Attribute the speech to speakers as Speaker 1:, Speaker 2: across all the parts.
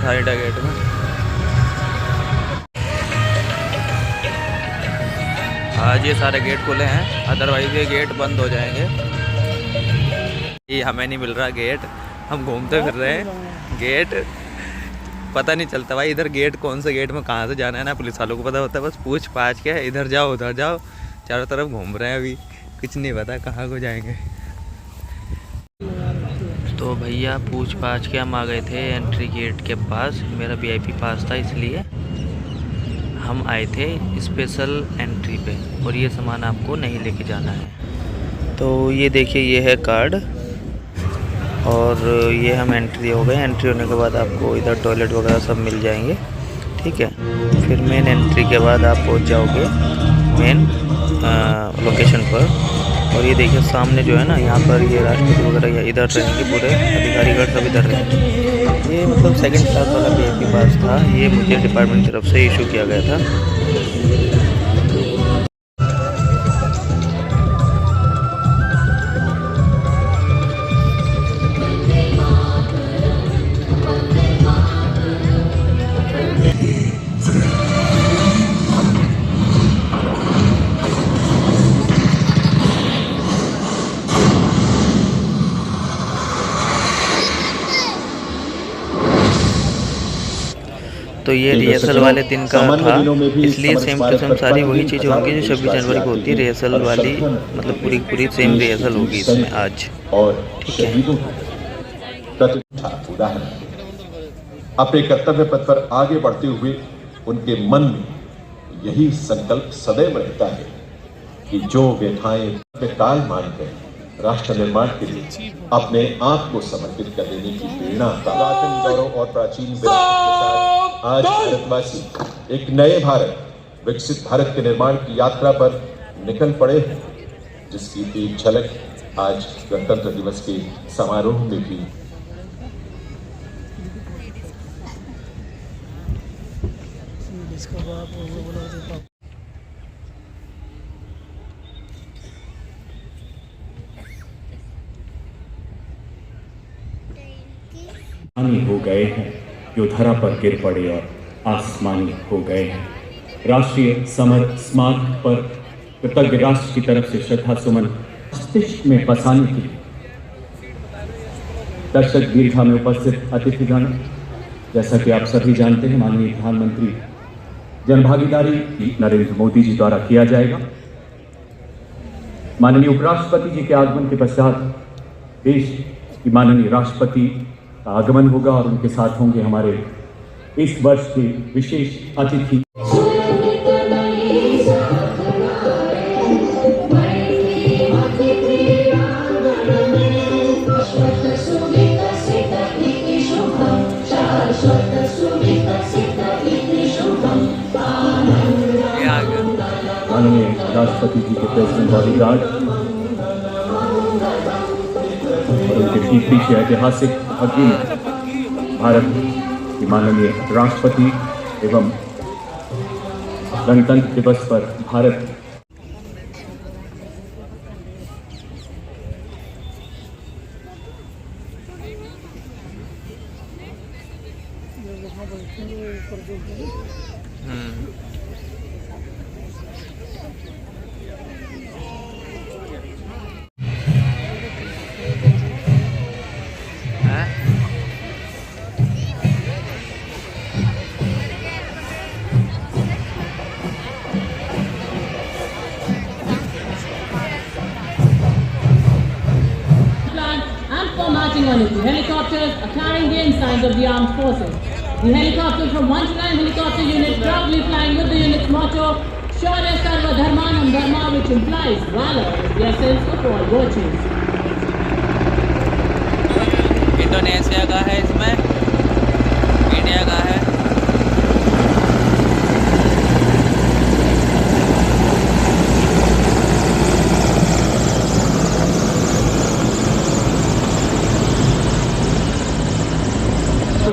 Speaker 1: था India gate में। आज ये सारे गेट खुले हैं, अदरवाइज ये गेट बंद हो जाएंगे। ये हमें नहीं मिल रहा गेट, हम घूमते फिर रहे हैं गेट, पता नहीं चलता भाई इधर गेट कौन से गेट में कहाँ से जाना है, ना पुलिस वालों को पता होता है, बस पूछ पाछ के इधर जाओ उधर जाओ, चारों तरफ घूम रहे हैं, अभी कुछ नहीं पता कहाँ को जाएंगे। तो भैया पूछ पाछ के हम आ गए थे एंट्री गेट के पास, मेरा वीआईपी पास था इसलिए हम आए थे स्पेशल एंट्री पे, और ये सामान आपको नहीं लेके जाना है। तो ये देखिए ये है कार्ड, और ये हम एंट्री हो गए। एंट्री होने के बाद आपको इधर टॉयलेट वगैरह सब मिल जाएंगे, ठीक है। फिर मेन एंट्री के बाद आप पहुंच जाओगे मेन लोकेशन पर। और ये देखिए सामने जो है ना, यहाँ पर ये राष्ट्रपति वगैरह इधर रहेंगे, पूरे अधिकारीगण सब इधर रहेंगे। ये मतलब सेकंड क्लास वाला वीआईपी पास था, ये मुझे डिपार्टमेंट की तरफ से इशू किया गया था। तो ये रिहर्सल वाले दिन का था, इसलिए सेम टू सेम सारी वही चीज़ होंगी जो 26 जनवरी को होती है, रिहर्सल वाली, मतलब पूरी पूरी सेम रिहर्सल होगी इसमें आज, ठीक है।
Speaker 2: अपने कर्तव्य पथ पर आगे बढ़ते हुए उनके मन में यही संकल्प सदैव रहता है कि जो व्यथाएं काल मानकर राष्ट्र निर्माण के लिए अपने आप को समर्पित कर देने की प्रेरणा, पुरातन गौरव और प्राचीन विरासत के साथ आज भारतवासी एक नए भारत, विकसित भारत के निर्माण की यात्रा पर निकल पड़े हैं, जिसकी एक झलक आज गणतंत्र दिवस के समारोह में भी।
Speaker 3: हो गए हैं जो धरा पर गिर पड़े और आसमानी हो गए हैं। राष्ट्रीय समर स्मारक पर कृतज्ञ राष्ट्र की तरफ से श्रद्धा सुमन मस्तिष्क में बसाने के लिए दर्शक दीर्घा में उपस्थित अतिथिगण, जैसा कि आप सभी जानते हैं, माननीय प्रधानमंत्री जनभागीदारी नरेंद्र मोदी जी द्वारा किया जाएगा। माननीय उपराष्ट्रपति जी के आगमन के पश्चात देश की माननीय राष्ट्रपति का आगमन होगा, और उनके साथ होंगे हमारे इस वर्ष के विशेष अतिथि। माननीय राष्ट्रपति जी के प्रेसिडेंट बॉडीगार्ड और उनके ठीक पीछे ऐतिहासिक अग्नि भारत की माननीय राष्ट्रपति एवं गणतंत्र दिवस पर Bharat
Speaker 4: On it. The helicopters are carrying the ensigns of the armed forces. The helicopters from 129 helicopter unit proudly flying with the unit's motto, Shaurya Sarva Dharmanam Dharma, which implies valor is the essence of all virtues.
Speaker 1: Indonesia का है, इसमें India का है।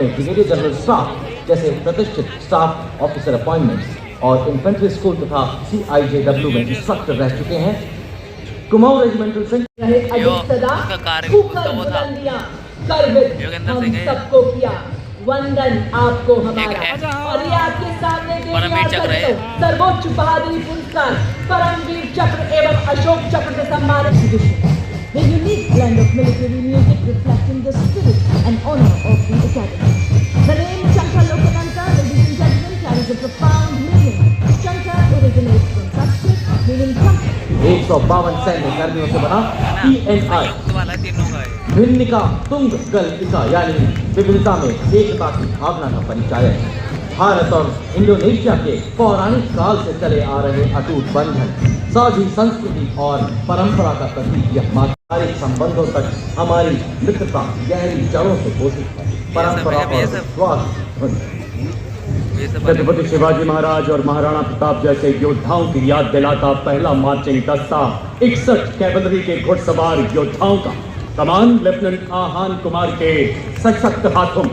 Speaker 5: Brigadier general staff जैसे प्रतिष्ठित staff officer appointments और infantry school तथा CIJW में इंस्ट्रक्टर रह चुके हैं। कुमाऊं रेजिमेंटल
Speaker 1: सबको किया
Speaker 4: वंदन आपको हमारा। और ये आपके सामने
Speaker 1: परमवीर चक्र है।
Speaker 4: सर्वोच्च बहादुरी पुरस्कार परमवीर चक्र एवं अशोक चक्र से सम्मानित।
Speaker 6: The unique blend of military music reflecting the spirit and honor of the academy. The name Chanka Lokananta, ladies and gentlemen, carries a profound meaning. Chanka originates from Sanskrit, meaning Chanka.
Speaker 5: 152 सैन्य कर्मियों से बना PNI
Speaker 1: वाला तीनों का है।
Speaker 5: भिन्निका तुंग गलइका यानी विविधता में एकता की भावना का परिचायक। भारत और इंडोनेशिया के पौराणिक काल से चले आ रहे अटूट बंधन, साझी संस्कृति और परंपरा का प्रतीक यह पारिवारिक संबंधों तक हमारी मित्रता गहरी जड़ों से पोषित है। परंपरा और विश्वास छत्रपति शिवाजी महाराज और महाराणा प्रताप जैसे योद्धाओं की याद दिलाता पहला मार्चिंग दस्ता 61 कैवलरी के घुड़सवार योद्धाओं का कमान लेफ्टिनेंट आहान कुमार के सशक्त हाथों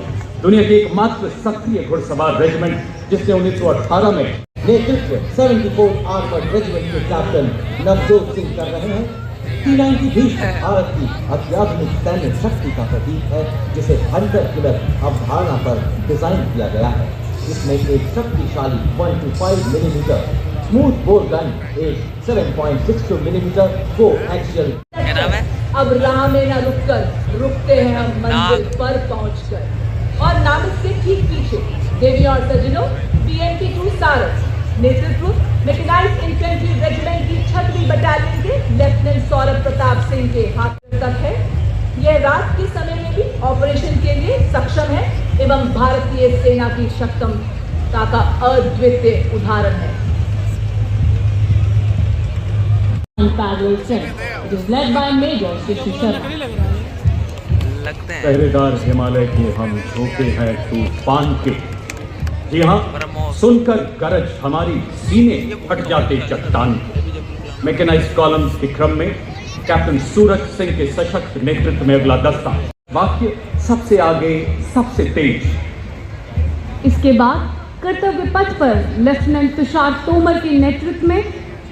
Speaker 5: दुनिया की एकमात्र सक्रिय घुड़सवार रेजिमेंट जिसने 1918 में नेतृत्व 74 आर्मर्ड रेजिमेंट के कैप्टन नवजोत सिंह कर रहे हैं। T90 भी भारत की अत्याधुनिक सैन्य शक्ति का प्रतीक है जिसे हंटर किलर अवधारणा पर डिजाइन किया गया है। इसमें एक शक्तिशाली 125 मिलीमीटर स्मूथ बोर गन, एक 7.62 मिलीमीटर को एक्सियल।
Speaker 4: अब राह में न रुकते हैं हम मंजिल पर पहुंचकर। और नामित के ठीक पीछे देवी और सज्जनों BMP-2 सारस नेतृत्व मैकेनाइज्ड इन्फेंट्री रेजिमेंट की 6वीं बटालियन के लेफ्टिनेंट सौरभ प्रताप सिंह के हाथ तक है। यह रात के समय में भी ऑपरेशन के लिए सक्षम है एवं भारतीय सेना की क्षमता का अद्वितीय उदाहरण है। Parallel Strength. It is led by Major Shishi Sharma.
Speaker 1: लगते हैं
Speaker 3: पहरेदार हिमालय के हम झोंके हैं तूफान के। जी हाँ, सुनकर गरज हमारी सीने फट जाते चट्टान। मैकेनाइज्ड कॉलम्स के क्रम में कैप्टन सूरज सिंह के सशक्त नेतृत्व में अगला दस्ता वाक्य सबसे आगे सबसे तेज।
Speaker 6: इसके बाद कर्तव्य पथ पर लेफ्टिनेंट तुषार तोमर के नेतृत्व में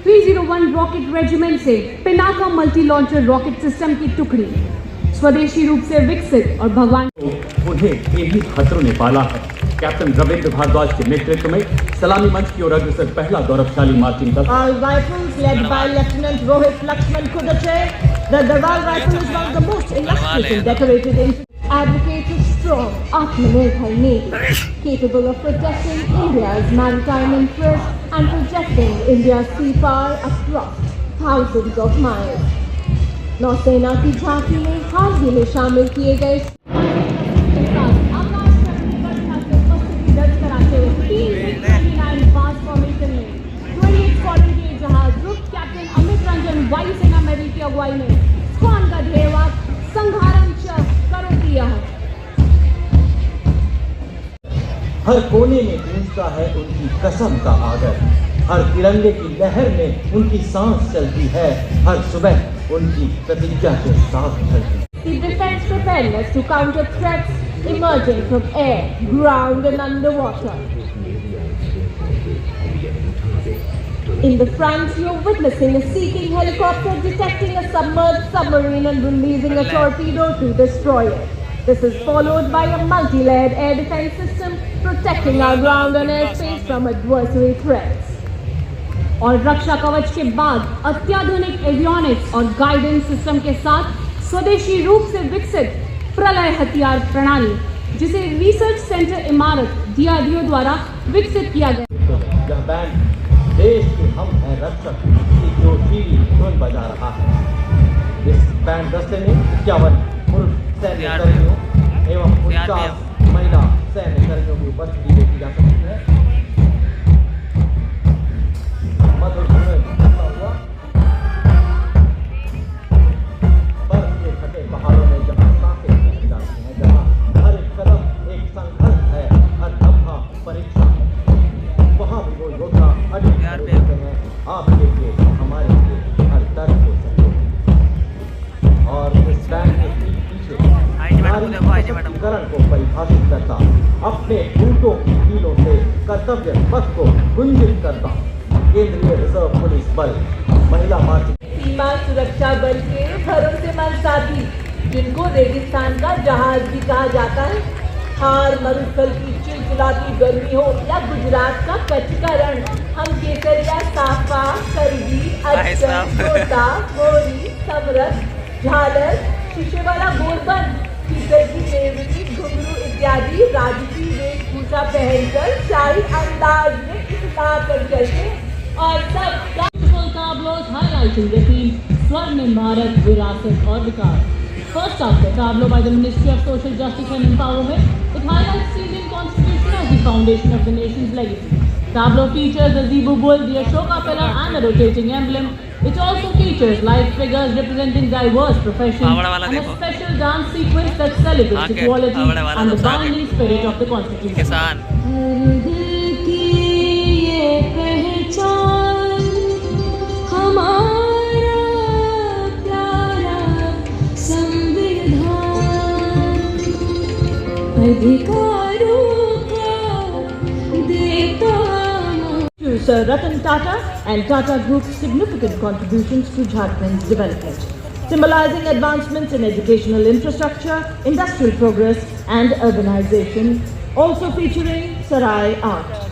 Speaker 6: 301 रॉकेट रेजिमेंट से Pinaka multi launcher rocket system की टुकड़ी स्वदेशी रूप से विकसित और भगवान
Speaker 3: उन्हें इन्हीं खतरों ने पाला है। कैप्टन रविंद्र भारद्वाज के नेतृत्व में सलामी मंच की ओर अग्रसर पहला गौरवशाली मार्चिंग दस्ता।
Speaker 6: All rifles led by Lieutenant Rohit Lakshman Kudache. The Garhwal rifle is one of the most illustrious and decorated advocates of strong Atmanirbhar Navy, capable of protecting India's maritime interests and projecting India's sea power across thousands of miles. नौसेना की झांकी में हाल ही में शामिल किए गए वायुसेना medal की अगुवाई में स्वान का ध्येयवाद संघारम च करोति यः।
Speaker 5: हर कोने में गूंजता है उनकी कसम का आदर, हर तिरंगे की लहर में उनकी सांस चलती है, हर सुबह उनकी प्रतिज्ञा के साथ चलती है।
Speaker 6: The defense preparedness to counter threats emerging from air, ground and underwater. In the front, you're witnessing a seeking helicopter detecting a submerged submarine and releasing a torpedo to destroy it. This is followed by a multi-layered air defense system protecting our ground and airspace from adversary threats.
Speaker 4: और रक्षा कवच के बाद अत्याधुनिक avionics और guidance system के साथ स्वदेशी रूप से विकसित प्रलय हथियार प्रणाली जिसे रिसर्च सेंटर इमारत DRDO द्वारा विकसित किया गया।
Speaker 5: यह बैंड देश के हम हैं रक्षक की जोशीली धुन बजा रहा है। इस बैंड दस्ते में 51 पुरुष सैन्य कर्मियों एवं 49 महिला सैन्य कर्मियों की उपस्थिति देखी जा सकती है। मधुर धुन बजता हुआ बर्फ के फटे पहाड़ों में जहाँ सांसें खींची जाती हैं, जहाँ हर एक कदम एक संघर्ष है, हर लम्हा परीक्षा है, वहाँ भी वो योद्धा अडिग खड़े होते हैं आपके लिए, हमारे लिए, हर दर्द को सहे। और इस बैंड के ठीक पीछे नारी सशक्तिकरण को परिभाषित करता, अपने बूटों की कीलों से कर्तव्य पथ को गुंजित करता केंद्रीय रिजर्व पुलिस बल महिला मार्चिंग
Speaker 4: सीमा सुरक्षा बल के भरोसेमंद साथी जिनको रेगिस्तान का जहाज भी कहा जाता है,
Speaker 6: हार मरुस्थल की चिलचिलाती गर्मी हो या गुजरात का कच्छ का रण, हम केसरिया, साफा, करवी, अचकन, गोटा, गोरी, समरस, झालर, शीशे वाला गोरबंद, कीचड़ की नेवली, घुंघरू इत्यादि राजसी वेशभूषा पहनकर शाही अंदाज में इतना कर चलते और सब
Speaker 4: tableaus highlighting the theme Swarnim Bharat, Virasat और विकास. First up, the tableau by the Ministry of Social Justice and Empowerment. It highlights the Indian Constitution as the foundation of the nation's legacy. Tableau features the Zebu bull, the Ashoka pillar and the rotating emblem. It also features live figures representing diverse professions and a special dance sequence that celebrates equality and the binding spirit of the Constitution.
Speaker 1: किसान
Speaker 6: To Sir Ratan Tata and Tata Group's significant contributions to Jharkhand's development, symbolizing advancements in educational infrastructure, industrial progress and urbanization, also featuring Sarai art.